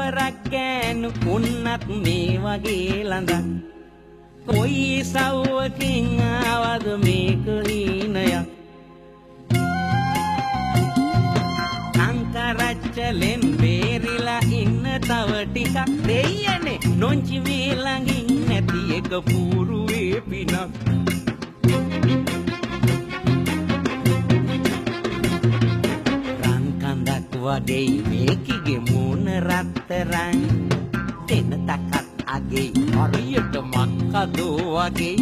වරක් ගෑනු උන්නත් මේ වගේ ළඳක් කොයි සව්වකින් ආවද මේක හීනයක් අංකරච්චලෙන් බේරිලා ඉන්න තව ටිකක් දෙයනේ නොංචි මේ ළඟින් නැති එක පුරුවේ පිනක් වගේ මේකිගේ මූණ රත්තරන් දෙන තකත් අගේ හරියට මක්කදෝ වගේ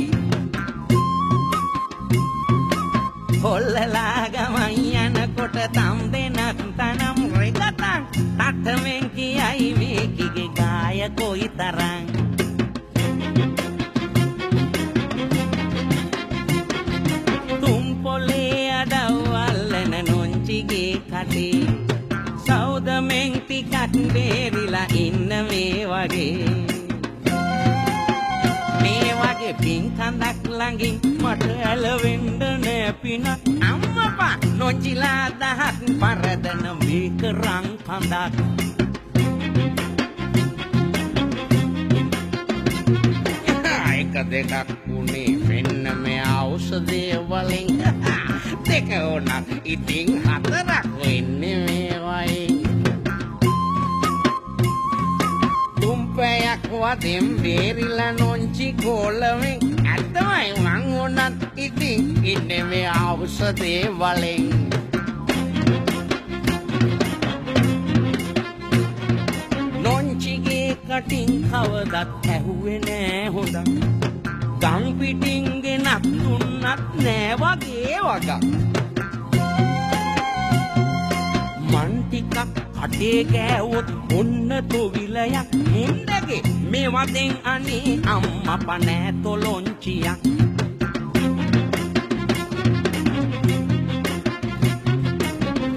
කොල්ලලා ගමන් යනකොට තම් දෙනක් තනම් රෙකතන් තට්ටමෙන් කියයි මේකිගේ ගාය කොයි තරම් තුම් පොලේ අඩවල්ලන නොංචිගේ කටේ සෞදමෙන් ටිකක් බේරිලා ඉන්න මේ වගේ පින්කඳක් ළඟින් මට ඇලවෙන්න නෑ පිනක් අම්මපා නොචිලා දහක් පරදන මේක රං කඳක් එක දෙකක් උනේ වෙන්න මේ ඖෂධය වලින් දෙක උනත් ඉතින් හතරක් වෙන්නේ මේ වයි තුම්පයක් වදෙන් බේරිලා නොංචි කොලවෙන් ඇත්තමයි මං උනත් ඉතින් ඉන්නේ මේ ඖෂධය වලින් නොංචිගේ කටින් කවදත් ඇහුවේ නෑ හොඳක් ගම් පිටින් ගෙනත් දුන්නත් නෑ වගේ වගක් මන් ටිකක් කටේ ගෑවොත් ඔන්න තොවිලයක් මුන්දගේ මේ වදෙන් අනේ අම්මපා නෑ තොලොංචියක්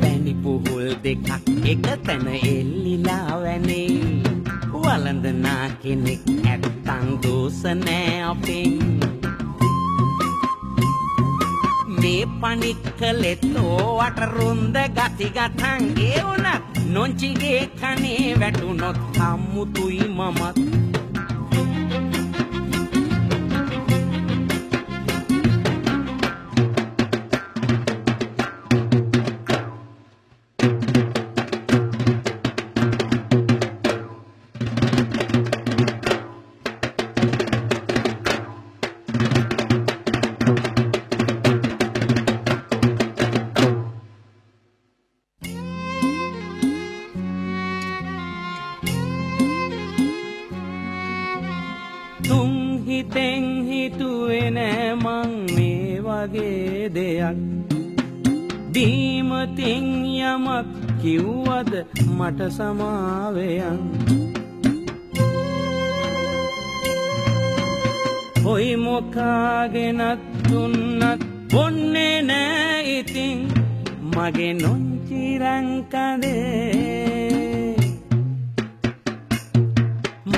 පැණි පුහුල් දෙකක් එක තැන එල්ලිලා වැනේ වළඳනා කෙනෙක් ඇත්තන් දෝස නෑ අපෙන් මේ පනික්කලෙත් ඕවට රුන්ද ගතිගතන් ඒ වුණත් නොංචිගේ කනේ වැටුනොත් අම්මුතුයි මමත් හිතෙන් හිතුවේ නෑ මං මේ වගේ දෙයක් දීමතින් යමක් කිව්වද මට සමාවෙයන් කොයි මොකාගෙනත් දුන්නත් බොන්නේ නෑ ඉතින් මගේ නොංචිරංකදේ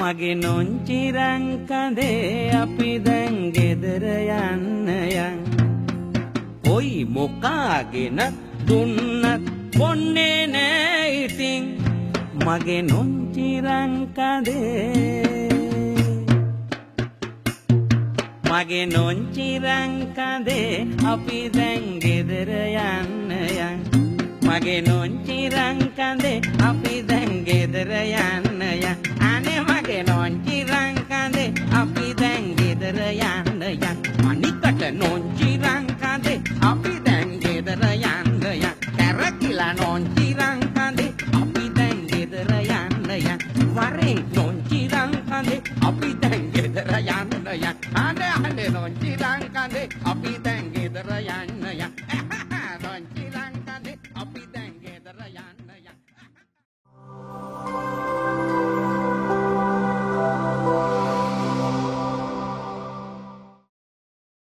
මගේ නොංචිරංකදේ අපි දැන් ගෙදර යන්න යන් කොයි මොකාගෙන දුන්නත් බොන්නේ නෑ ඉතින් මගේ නොංචිරංකදේ මගේ නොංචිරංකදේ අපි දැන් ගෙදර යන්න යන් මගේ නොංචිරංකදේ අපි දැන් ගෙදර යන්න යන් අනේ මගේ නොංචිරංකදේ අපි දැන් ගෙදර යන්න යන් අනිකට නොංචිරංකදේ අපි දැන් ගෙදර යන්න යන් කැරකිලා නොංචිරංකදේ අපි දැන් ගෙදර යන්න යන් වරේ නොංචිරංකදේ අපි දැන් ගෙදර යන්න යන් අනේ නොංචිරංකදේ අපි දැන්